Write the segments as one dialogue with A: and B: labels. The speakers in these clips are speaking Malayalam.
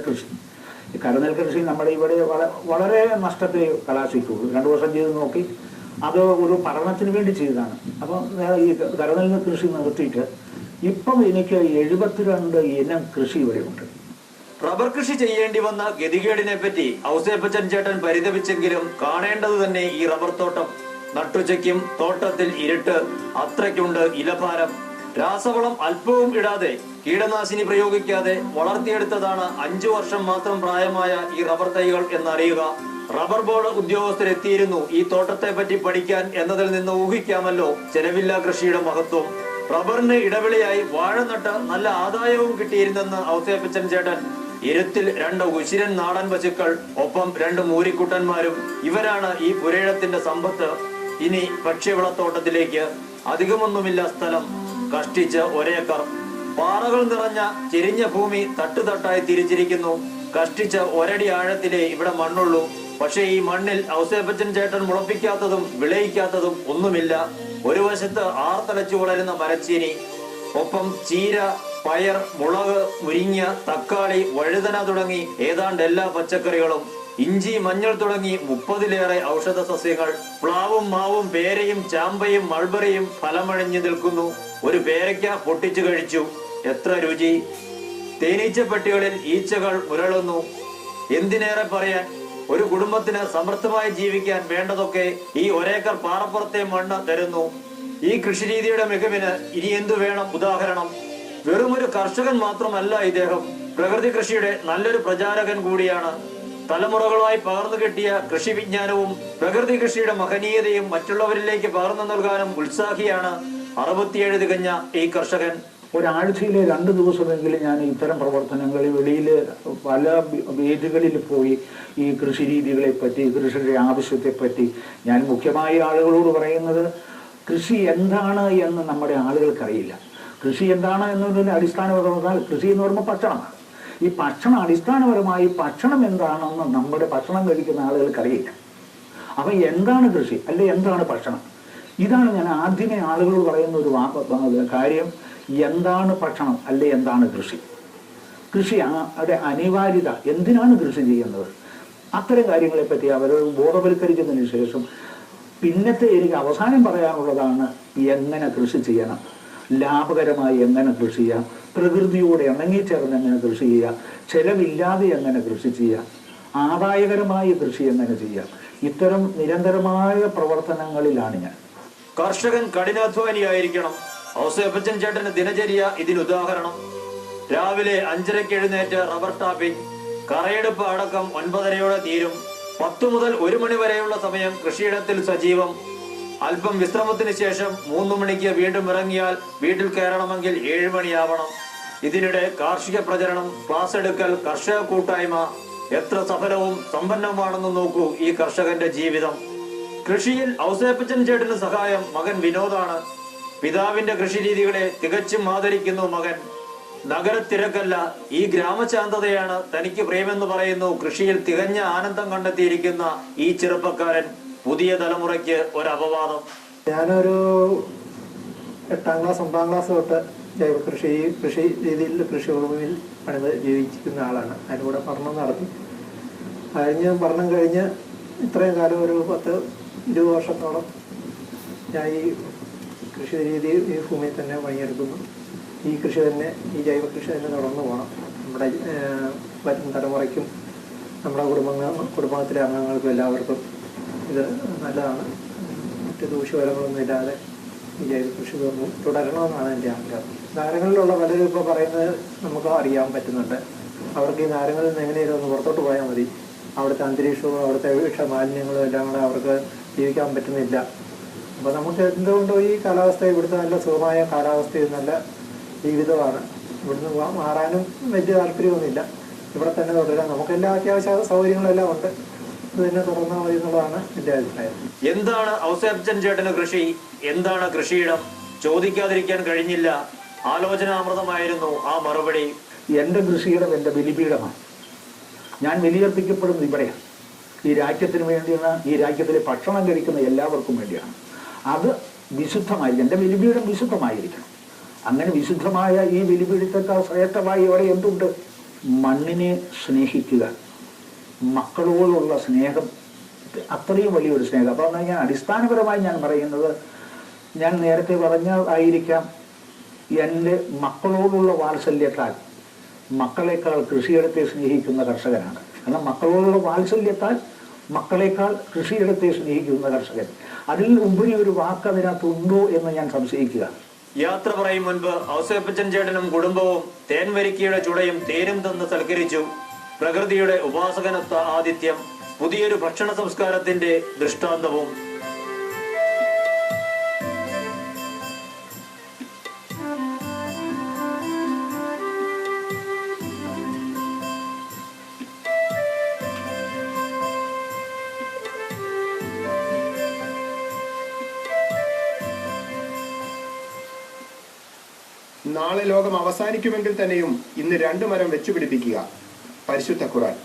A: കൃഷി. ഈ കരുനെൽ കൃഷി നമ്മുടെ ഇവിടെ വളരെ നഷ്ടത്തിൽ കലാശിക്കുള്ളൂ. 2 വർഷം ചെയ്ത് നോക്കി, അത് ഒരു പഠനത്തിന് വേണ്ടി ചെയ്തതാണ്. അപ്പം ഈ കരുനെൽ കൃഷി നിർത്തിയിട്ട് ഇപ്പം എനിക്ക് 72 ഇനം കൃഷി ഇവിടെ ഉണ്ട്.
B: റബ്ബർ കൃഷി ചെയ്യേണ്ടി വന്ന ഗതികേടിനെ പറ്റി ഔസേപ്പച്ചൻ ചേട്ടൻ പരിതപിച്ചെങ്കിലും കാണേണ്ടത് തന്നെ ഈ റബ്ബർ തോട്ടം. നട്ടുച്ചയ്ക്കും തോട്ടത്തിൽ ഇരുട്ട്, അത്രയ്ക്കുണ്ട് ഇലഭാരം. രാസവളം അല്പവും ഇടാതെ, കീടനാശിനി പ്രയോഗിക്കാതെ വളർത്തിയെടുത്തതാണ് 5 വർഷം മാത്രം പ്രായമായ ഈ റബ്ബർ തൈകൾ എന്നറിയുക. റബ്ബർ ബോർഡ് ഉദ്യോഗസ്ഥരെത്തിയിരുന്നു ഈ തോട്ടത്തെ പറ്റി പഠിക്കാൻ എന്നതിൽ നിന്ന് ഊഹിക്കാമല്ലോ ചെലവില്ലാ കൃഷിയുടെ മഹത്വം. റബ്ബറിന് ഇടവിളയായി വാഴ നട്ട് നല്ല ആദായവും കിട്ടിയിരുന്നെന്ന് ഔസേപ്പച്ചൻ ചേട്ടൻ. ഇരുത്തിൽ 2 ഉശിരൻ നാടൻ പശുക്കൾ, ഒപ്പം 2 മൂരിക്കുട്ടന്മാരും. ഇവരാണ് ഈ പുരയിടത്തിന്റെ സമ്പത്ത്. ഇനി ഭക്ഷ്യവിളത്തോട്ടത്തിലേക്ക്. അധികമൊന്നുമില്ല സ്ഥലം, കഷ്ടിച്ച് 1 ഏക്കർ. പാറകൾ നിറഞ്ഞ ചെരിഞ്ഞ ഭൂമി തട്ടുതട്ടായി തിരിച്ചിരിക്കുന്നു. കഷ്ടിച്ച് 1 അടി ആഴത്തിലേ ഇവിടെ മണ്ണുള്ളൂ. പക്ഷേ ഈ മണ്ണിൽ ഔസേപ്പച്ചൻ ചേട്ടൻ മുളപ്പിക്കാത്തതും വിളയിക്കാത്തതും ഒന്നുമില്ല. ഒരു വശത്ത് ആർത്തലച്ചു വളരുന്ന മരച്ചീനി, ഒപ്പം ചീര, പയർ, മുളക്, മുരിങ്ങ, തക്കാളി, വഴുതന തുടങ്ങി ഏതാണ്ട് എല്ലാ പച്ചക്കറികളും. ഇഞ്ചി, മഞ്ഞൾ തുടങ്ങി 30-ലേറെ ഔഷധ സസ്യങ്ങൾ. പ്ലാവും, മാവും, പേരയും, ചാമ്പയും, മൾബറിയും ഫലമണിഞ്ഞു നിൽക്കുന്നു. ഒരു പേരയ്ക്ക പൊട്ടിച്ചു കഴിച്ചു. എത്ര രുചി! തേനീച്ചപ്പെട്ടികളിൽ ഈച്ചകൾ മുരളുന്നു. എന്തിനേറെ പറയാൻ, ഒരു കുടുംബത്തിന് സമൃദ്ധമായി ജീവിക്കാൻ വേണ്ടതൊക്കെ ഈ 1 ഏക്കർ പാറപ്പുറത്തെ മണ്ണ് തരുന്നു. ഈ കൃഷിരീതിയുടെ മികവിന് ഇനി എന്തു വേണം ഉദാഹരണം? വെറുമൊരു കർഷകൻ മാത്രമല്ല ഇദ്ദേഹം, പ്രകൃതി കൃഷിയുടെ നല്ലൊരു പ്രചാരകൻ കൂടിയാണ്. തലമുറകളായി പകർന്നു കിട്ടിയ കൃഷി വിജ്ഞാനവും പ്രകൃതി കൃഷിയുടെ മഹനീയതയും മറ്റുള്ളവരിലേക്ക് പകർന്നു നൽകാനും ഉത്സാഹിയാണ് 67 തികഞ്ഞ ഈ കർഷകൻ.
A: ഒരാഴ്ചയിലെ 2 ദിവസമെങ്കിലും ഞാൻ ഇത്തരം പ്രവർത്തനങ്ങളിൽ വെളിയിൽ പല വേദികളിൽ പോയി ഈ കൃഷി രീതികളെ പറ്റി, കൃഷിയുടെ ആവശ്യത്തെപ്പറ്റി ഞാൻ മുഖ്യമായി ആളുകളോട് പറയുന്നത്, കൃഷി എന്താണ് എന്ന് നമ്മുടെ ആളുകൾക്കറിയില്ല. കൃഷി എന്താണ് എന്നതിന് അടിസ്ഥാനപരമായി കൃഷി എന്ന് പറയുമ്പോൾ ഭക്ഷണമാണ്. ഈ ഭക്ഷണം അടിസ്ഥാനപരമായി ഭക്ഷണം എന്താണെന്ന് നമ്മുടെ ഭക്ഷണം കഴിക്കുന്ന ആളുകൾക്കറിയില്ല. അപ്പം എന്താണ് കൃഷി, അല്ലെ എന്താണ് ഭക്ഷണം? ഇതാണ് ഞാൻ ആദ്യമേ ആളുകളോട് പറയുന്ന ഒരു കാര്യം. എന്താണ് ഭക്ഷണം, അല്ലെ എന്താണ് കൃഷി? കൃഷി അവിടെ അനിവാര്യത, എന്തിനാണ് കൃഷി ചെയ്യുന്നത്, അത്തരം കാര്യങ്ങളെപ്പറ്റി അവരോട് ബോധവൽക്കരിച്ചതിന് ശേഷം പിന്നത്തെ എനിക്ക് അവസാനം പറയാനുള്ളതാണ്, എങ്ങനെ കൃഷി ചെയ്യണം, ലാഭകരമായി എങ്ങനെ കൃഷി ചെയ്യാം, പ്രകൃതിയോട് ഇണങ്ങിച്ചേർന്ന് എങ്ങനെ കൃഷി ചെയ്യാം, ചെലവില്ലാതെ എങ്ങനെ കൃഷി ചെയ്യാം, ആദായകരമായ കൃഷി എങ്ങനെ ചെയ്യാം. ഇത്തരം നിരന്തരമായ പ്രവർത്തനങ്ങളിലാണ് ഞാൻ.
B: കർഷകൻ കഠിനാധ്വാനിയായിരിക്കണം. ഔസേപ്പച്ചൻ ചേട്ടന്റെ ദിനചര്യ ഇതിനുദാഹരണം. രാവിലെ 5:30 എഴുന്നേറ്റ് റബ്ബർ ടാപ്പിംഗ്, കറയെടുപ്പ് അടക്കം 9:30 തീരും. 10 മുതൽ 1 മണി വരെയുള്ള സമയം കൃഷിയിടത്തിൽ സജീവം. അല്പം വിശ്രമത്തിന് ശേഷം 3 മണിക്ക് വീണ്ടും ഇറങ്ങിയാൽ വീട്ടിൽ കയറണമെങ്കിൽ 7 മണിയാവണം. ഇതിനിടെ കാർഷിക പ്രചരണം, ക്ലാസ് എടുക്കൽ, കർഷക കൂട്ടായ്മ. എത്ര സഫലവും സമ്പന്നവുമാണെന്ന് നോക്കൂ ഈ കർഷകന്റെ ജീവിതം. കൃഷിയിൽ ഔസേപ്പച്ചൻ ചേട്ടന് സഹായം മകൻ വിനോദാണ്. പിതാവിന്റെ കൃഷിരീതികളെ തികച്ചും ആദരിക്കുന്നു മകൻ. നഗരത്തിരക്കല്ല, ഈ ഗ്രാമശാന്തതയാണ് തനിക്ക് പ്രിയമെന്ന് പറയുന്നു കൃഷിയിൽ തികഞ്ഞ ആനന്ദം കണ്ടെത്തിയിരിക്കുന്ന ഈ ചെറുപ്പക്കാരൻ. പുതിയ തലമുറയ്ക്ക് ഒരു അപവാദം.
C: ഞാനൊരു 8ാം ക്ലാസ് 9ാം ക്ലാസ് തൊട്ട് ജൈവ കൃഷി രീതിയിൽ കൃഷിഭൂമിയിൽ പണിത് ജീവിക്കുന്ന ആളാണ്. അതിലൂടെ പഠനം നടത്തി പഠനം കഴിഞ്ഞ് ഇത്രയും കാലം ഒരു 10-20 വർഷത്തോളം ഞാൻ ഈ കൃഷി രീതി ഈ ഭൂമിയിൽ തന്നെ പണിയെടുക്കുന്നു. ഈ കൃഷി തന്നെ, ഈ ജൈവ കൃഷി തന്നെ തുടർന്ന് പോകണം. നമ്മുടെ വരും തലമുറയ്ക്കും നമ്മുടെ കുടുംബത്തിലെ അംഗങ്ങൾക്കും എല്ലാവർക്കും ഇത് നല്ലതാണ്. മറ്റ് ദൂഷ്യഫലങ്ങളൊന്നും ഇല്ലാതെ ഈ ജൈവ കൃഷി തുടരണമെന്നാണ് എൻ്റെ ആഗ്രഹം. നാരങ്ങളിലുള്ള പലരും ഇപ്പോൾ പറയുന്നത് നമുക്ക് അറിയാൻ പറ്റുന്നുണ്ട്. അവർക്ക് ഈ നാരങ്ങളിൽ നിന്ന് എങ്ങനെയും ഒന്ന് പുറത്തോട്ട് പോയാൽ മതി. അവിടുത്തെ അന്തരീക്ഷവും അവിടുത്തെ മാലിന്യങ്ങളും എല്ലാം കൂടെ അവർക്ക് ജീവിക്കാൻ പറ്റുന്നില്ല. അപ്പോൾ നമുക്ക് എന്തുകൊണ്ടോ ഈ കാലാവസ്ഥ, ഇവിടുത്തെ നല്ല സുഖമായ കാലാവസ്ഥയിൽ നല്ല ജീവിതമാണ്. ഇവിടുന്ന് മാറാനും വലിയ താല്പര്യമൊന്നുമില്ല. ഇവിടെ തന്നെ തുടരാൻ നമുക്കെല്ലാ അത്യാവശ്യ സൗകര്യങ്ങളെല്ലാം ഉണ്ട്. ഇത് തന്നെ തുടർന്നാൽ മതി എന്നുള്ളതാണ് എൻ്റെ അഭിപ്രായം.
B: എന്താണ് ഔസേപ്പച്ചൻ ചേട്ടന് കൃഷി, എന്താണ് കൃഷിയിടം? ചോദിക്കാതിരിക്കാൻ കഴിഞ്ഞില്ല. ആലോചനാമൃതമായിരുന്നു ആ മറുപടി.
A: എൻ്റെ കൃഷിയിടം എൻ്റെ ബലിപീഠമാണ്. ഞാൻ ബലിയർപ്പിക്കപ്പെടുന്നത് ഇവിടെയാണ്. ഈ രാജ്യത്തിന് വേണ്ടിയാണ്, ഈ രാജ്യത്തിലെ ഭക്ഷണം കഴിക്കുന്ന എല്ലാവർക്കും വേണ്ടിയാണ്. അത് വിശുദ്ധമായിരിക്കും. എൻ്റെ ബലിപീഠം വിശുദ്ധമായിരിക്കണം. അങ്ങനെ വിശുദ്ധമായ ഈ ബലിപീഠത്തെക്കാൾ ശ്രേഷ്ഠമായി ഇവിടെ എന്തുണ്ട്? മണ്ണിനെ സ്നേഹിക്കുക, മക്കളോടുള്ള സ്നേഹം അത്രയും വലിയൊരു സ്നേഹം. അപ്പോൾ ഞാൻ അടിസ്ഥാനപരമായി ഞാൻ പറയുന്നത്, ഞാൻ നേരത്തെ പറഞ്ഞതായിരിക്കാം, എൻ്റെ മക്കളോടുള്ള വാത്സല്യത്താൽ മക്കളെക്കാൾ കൃഷിയിടത്തെ സ്നേഹിക്കുന്ന കർഷകനാണ്. കാരണം മക്കളോടുള്ള വാത്സല്യത്താൽ മക്കളെക്കാൾ കൃഷിയിടത്തെ സ്നേഹിക്കുന്ന കർഷകൻ. അതിൽ ഉപരി ഒരു വാക്ക് അതിനകത്തുണ്ടോ എന്ന് ഞാൻ സംശയിക്കുക.
B: യാത്ര പറയും മുൻപ് ഔസേപ്പച്ചൻ ചേട്ടനും കുടുംബവും തേൻവരിക്കയുടെ ചുടയും തേനും തന്ന് സൽക്കരിച്ചു. പ്രകൃതിയുടെ ഉപാസകനൊത്ത ആതിഥ്യം പുതിയൊരു ഭക്ഷണ സംസ്കാരത്തിന്റെ ദൃഷ്ടാന്തവും.
D: നാളെ ലോകം അവസാനിക്കുമെങ്കിൽ തന്നെയും ഇന്ന് 2 മരം വെച്ചുപിടിപ്പിക്കുക. പരിശുദ്ധ ഖുർആൻ.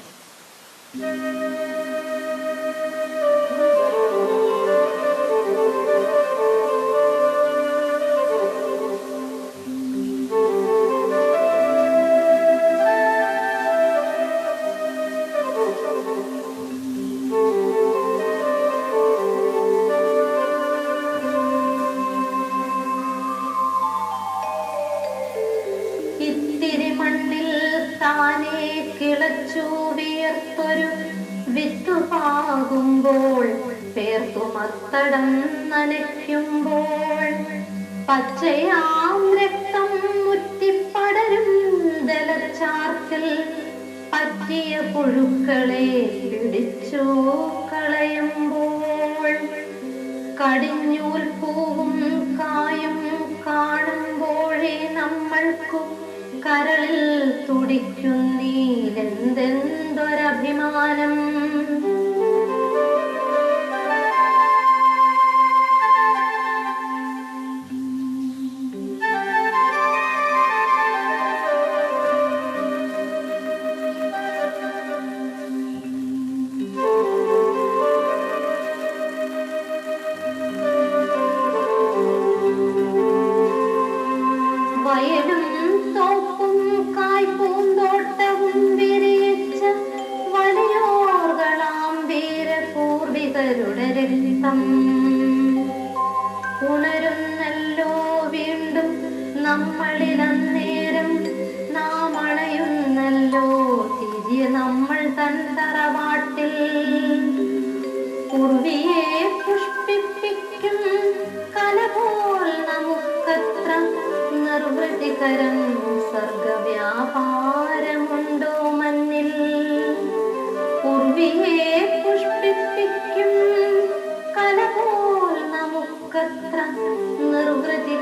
E: താനേ കിളച്ചു വിയർത്തൊരു വിത്തുപാകുമ്പോൾ, പേർത്തുമത്തടം നനയ്ക്കുമ്പോൾ, പച്ചയാം രക്തം മുറ്റിപ്പടരും ദലച്ചാർക്കിൽ പറ്റിയ പുഴുക്കളെ പിടിച്ചു കളയുമ്പോൾ, കടിഞ്ഞൂൽ പൂവും കായും കാണുമ്പോഴേ നമ്മൾക്കു കരളിൽ തുടിക്കുന്നീലെന്തെന്തൊരഭിമാനം. വയലും തോപ്പും കായ്പൂന്തോട്ടവും വിരിയിച്ച വലിയോർകളാം വീരപൂർവികരുടെ രക്തം ഉണരുന്നല്ലോ വീണ്ടും നമ്മളിലന്നേരം. നാം അണയുന്നല്ലോ തിരിയ നമ്മൾ തൻ തറവാട്ടിൽ. പൂർവിയെ പുഷ്പിപ്പിക്കും കലപോൽ നമുക്കത്ര നിർവൃതികരം സർഗവ്യാപാരമുണ്ടോ മന്നിൽ. പൂർവിയെ പുഷ്പിപ്പിക്കും കലപോൽ നമുക്കത്ര നിർവൃതി